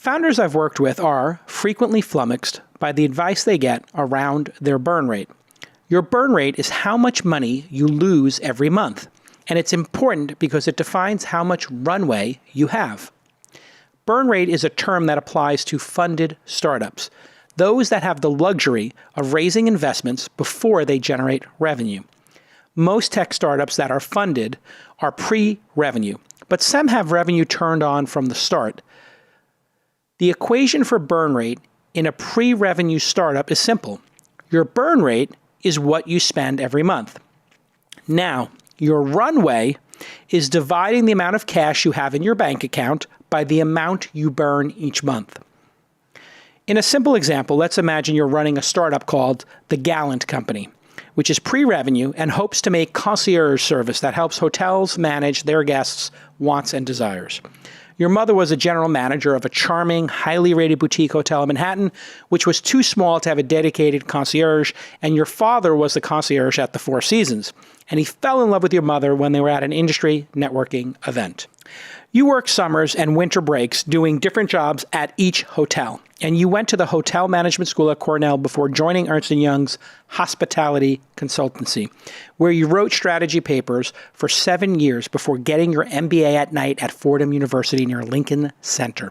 Founders I've worked with are frequently flummoxed by the advice they get around their burn rate. Your burn rate is how much money you lose every month, and it's important because it defines how much runway you have. Burn rate is a term that applies to funded startups, those that have the luxury of raising investments before they generate revenue. Most tech startups that are funded are pre-revenue, but some have revenue turned on from the start. The equation for burn rate in a pre-revenue startup is simple. Your burn rate is what you spend every month. Now, your runway is dividing the amount of cash you have in your bank account by the amount you burn each month. In a simple example, let's imagine you're running a startup called The Gallant Company, which is pre-revenue and hopes to make concierge service that helps hotels manage their guests' wants and desires. Your mother was a general manager of a charming, highly rated boutique hotel in Manhattan, which was too small to have a dedicated concierge, and your father was the concierge at the Four Seasons, and he fell in love with your mother when they were at an industry networking event. You worked summers and winter breaks doing different jobs at each hotel, and you went to the hotel management school at Cornell before joining Ernst & Young's hospitality consultancy, where you wrote strategy papers for 7 years before getting your MBA at night at Fordham University near Lincoln Center.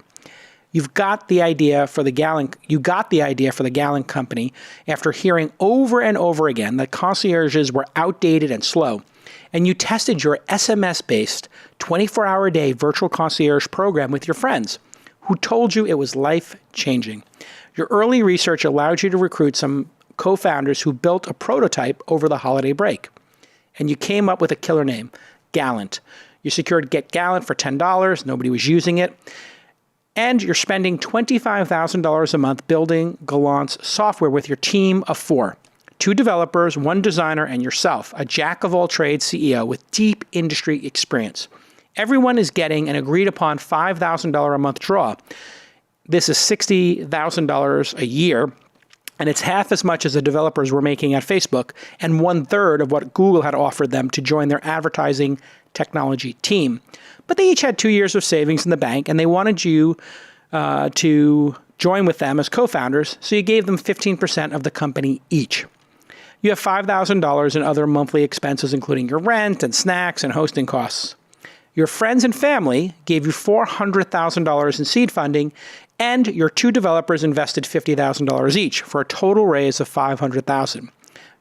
You got the idea for the Gallant Company after hearing over and over again that concierges were outdated and slow, and you tested your SMS-based 24-hour-a-day virtual concierge program with your friends, who told you it was life-changing. Your early research allowed you to recruit some co-founders who built a prototype over the holiday break. And you came up with a killer name, Gallant. You secured Get Gallant for $10. Nobody was using it. And you're spending $25,000 a month building Gallant's software with your team of 4. 2 developers, 1 designer, and yourself, a jack-of-all-trades CEO with deep industry experience. Everyone is getting an agreed-upon $5,000 a month draw. This is $60,000 a year, and it's half as much as the developers were making at Facebook, and 1/3 of what Google had offered them to join their advertising technology team. But they each had 2 years of savings in the bank, and they wanted you to join with them as co-founders, so you gave them 15% of the company each. You have $5,000 in other monthly expenses, including your rent and snacks and hosting costs. Your friends and family gave you $400,000 in seed funding, and your 2 developers invested $50,000 each for a total raise of $500,000.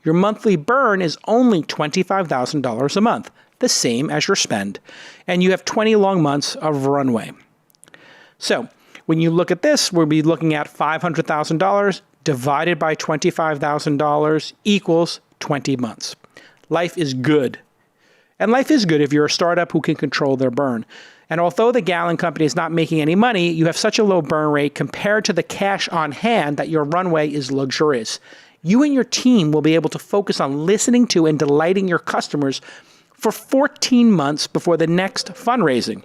Your monthly burn is only $25,000 a month, the same as your spend, and you have 20 long months of runway. So when you look at this, we'll be looking at $500,000 divided by $25,000 equals 20 months. Life is good. And life is good if you're a startup who can control their burn. And although the Gallant Company is not making any money, you have such a low burn rate compared to the cash on hand that your runway is luxurious. You and your team will be able to focus on listening to and delighting your customers for 14 months before the next fundraising.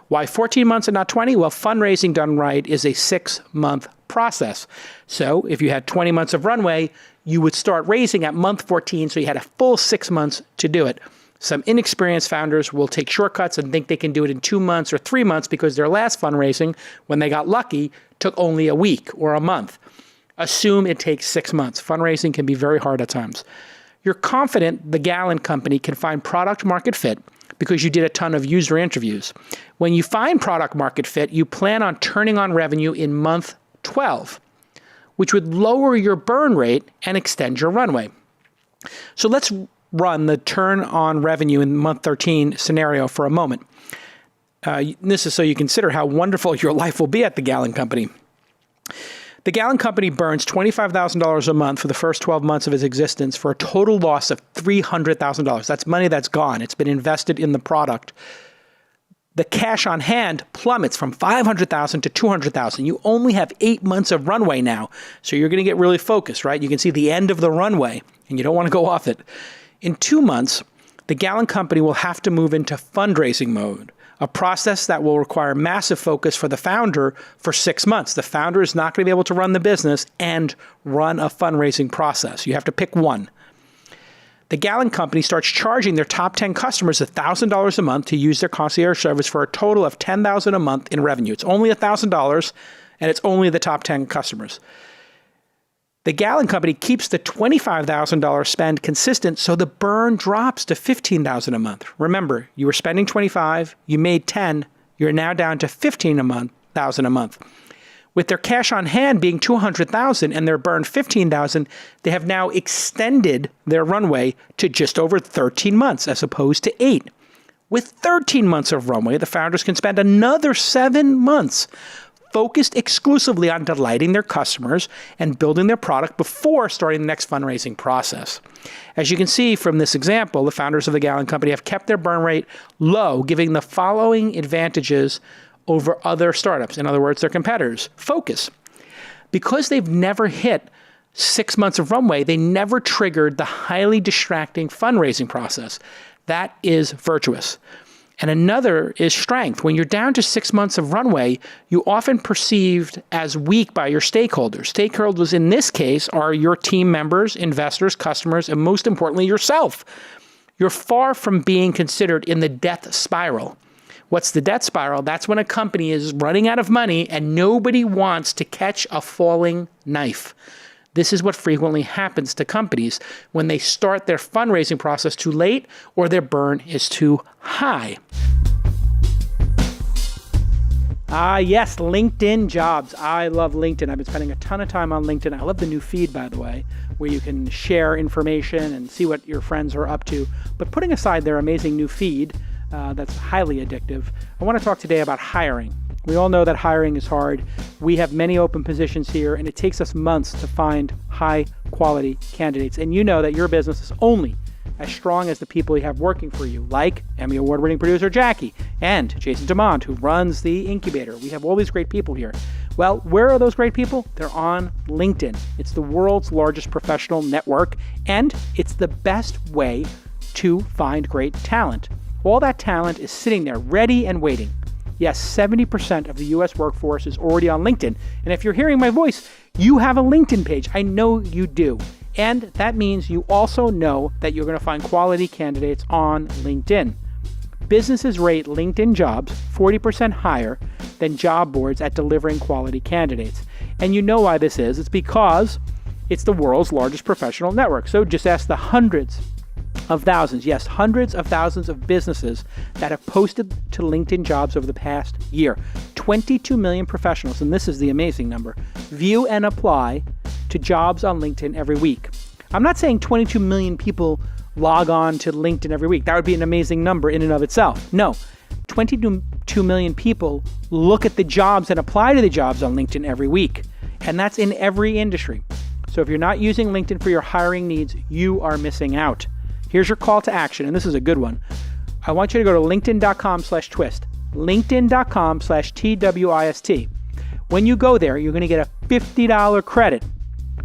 Why 14 months and not 20? Well, fundraising done right is a 6-month process. So if you had 20 months of runway, you would start raising at month 14, so you had a full 6 months to do it. Some inexperienced founders will take shortcuts and think they can do it in 2 months or 3 months because their last fundraising, when they got lucky, took only a week or a month. Assume it takes 6 months. Fundraising can be very hard at times. You're confident the Gallant Company can find product market fit because you did a ton of user interviews. When you find product market fit, you plan on turning on revenue in month 12, which would lower your burn rate and extend your runway. So let's run the turn on revenue in month 13 scenario for a moment. This is so you consider how wonderful your life will be at the Gallant Company. The Gallant Company burns $25,000 a month for the first 12 months of its existence for a total loss of $300,000. That's money that's gone. It's been invested in the product. The cash on hand plummets from $500,000 to $200,000. You only have 8 months of runway now, so you're going to get really focused, right? You can see the end of the runway, and you don't want to go off it. In 2 months, the Gallant Company will have to move into fundraising mode, a process that will require massive focus for the founder for 6 months. The founder is not going to be able to run the business and run a fundraising process. You have to pick one. The Gallon Company starts charging their top 10 customers $1,000 a month to use their concierge service for a total of $10,000 a month in revenue. It's only $1,000, and it's only the top 10 customers. The Gallon Company keeps the $25,000 spend consistent, so the burn drops to $15,000 a month. Remember, you were spending $25,000, you made $10,000, you're now down to $15,000 a month. With their cash on hand being $200,000 and their burn $15,000, they have now extended their runway to just over 13 months as opposed to 8. With 13 months of runway, the founders can spend another 7 months focused exclusively on delighting their customers and building their product before starting the next fundraising process. As you can see from this example, the founders of the Gallon Company have kept their burn rate low, giving the following advantages over other startups. In other words, their competitors. Focus. Because they've never hit 6 months of runway, they never triggered the highly distracting fundraising process. That is virtuous. And another is strength. When you're down to 6 months of runway, you often perceived as weak by your stakeholders. Stakeholders in this case are your team members, investors, customers, and most importantly, yourself. You're far from being considered in the death spiral. What's the death spiral? That's when a company is running out of money and nobody wants to catch a falling knife. This is what frequently happens to companies when they start their fundraising process too late or their burn is too high. Yes, LinkedIn jobs. I love LinkedIn. I've been spending a ton of time on LinkedIn. I love the new feed, by the way, where you can share information and see what your friends are up to. But putting aside their amazing new feed, that's highly addictive, I want to talk today about hiring. We all know that hiring is hard. We have many open positions here, and it takes us months to find high-quality candidates. And you know that your business is only as strong as the people you have working for you, like Emmy Award-winning producer Jackie and Jason DeMond, who runs the incubator. We have all these great people here. Well, where are those great people? They're on LinkedIn. It's the world's largest professional network, and it's the best way to find great talent. All that talent is sitting there ready and waiting. Yes, 70% of the U.S. workforce is already on LinkedIn. And if you're hearing my voice, you have a LinkedIn page. I know you do. And that means you also know that you're going to find quality candidates on LinkedIn. Businesses rate LinkedIn jobs 40% higher than job boards at delivering quality candidates. And you know why this is. It's because it's the world's largest professional network. So just ask the hundreds of thousands, yes, hundreds of thousands of businesses that have posted to LinkedIn jobs over the past year. 22 million professionals, and this is the amazing number, view and apply to jobs on LinkedIn every week. I'm not saying 22 million people log on to LinkedIn every week. That would be an amazing number in and of itself. No, 22 million people look at the jobs and apply to the jobs on LinkedIn every week. And that's in every industry. So if you're not using LinkedIn for your hiring needs, you are missing out. Here's your call to action, and this is a good one. I want you to go to linkedin.com/twist, linkedin.com/TWIST. When you go there, you're going to get a $50 credit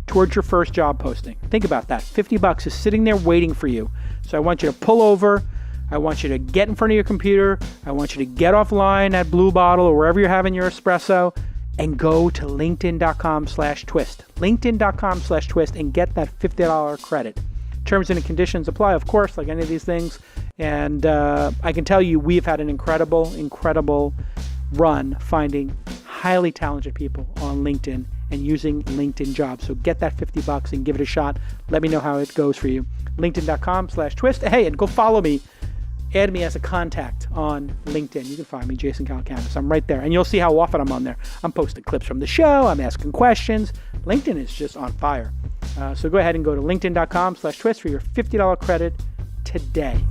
towards your first job posting. Think about that. $50 is sitting there waiting for you. So I want you to pull over. I want you to get in front of your computer. I want you to get offline at Blue Bottle or wherever you're having your espresso and go to linkedin.com/twist, linkedin.com/twist, and get that $50 credit. Terms and conditions apply, of course, like any of these things. And I can tell you we've had an incredible run finding highly talented people on LinkedIn and using LinkedIn jobs. So get that $50 and give it a shot. Let me know how it goes for you. LinkedIn.com/twist. Hey, and go follow me. Add me as a contact on LinkedIn. You can find me, Jason Calacanis. I'm right there. And you'll see how often I'm on there. I'm posting clips from the show. I'm asking questions. LinkedIn is just on fire. So go ahead and go to linkedin.com/twist for your $50 credit today.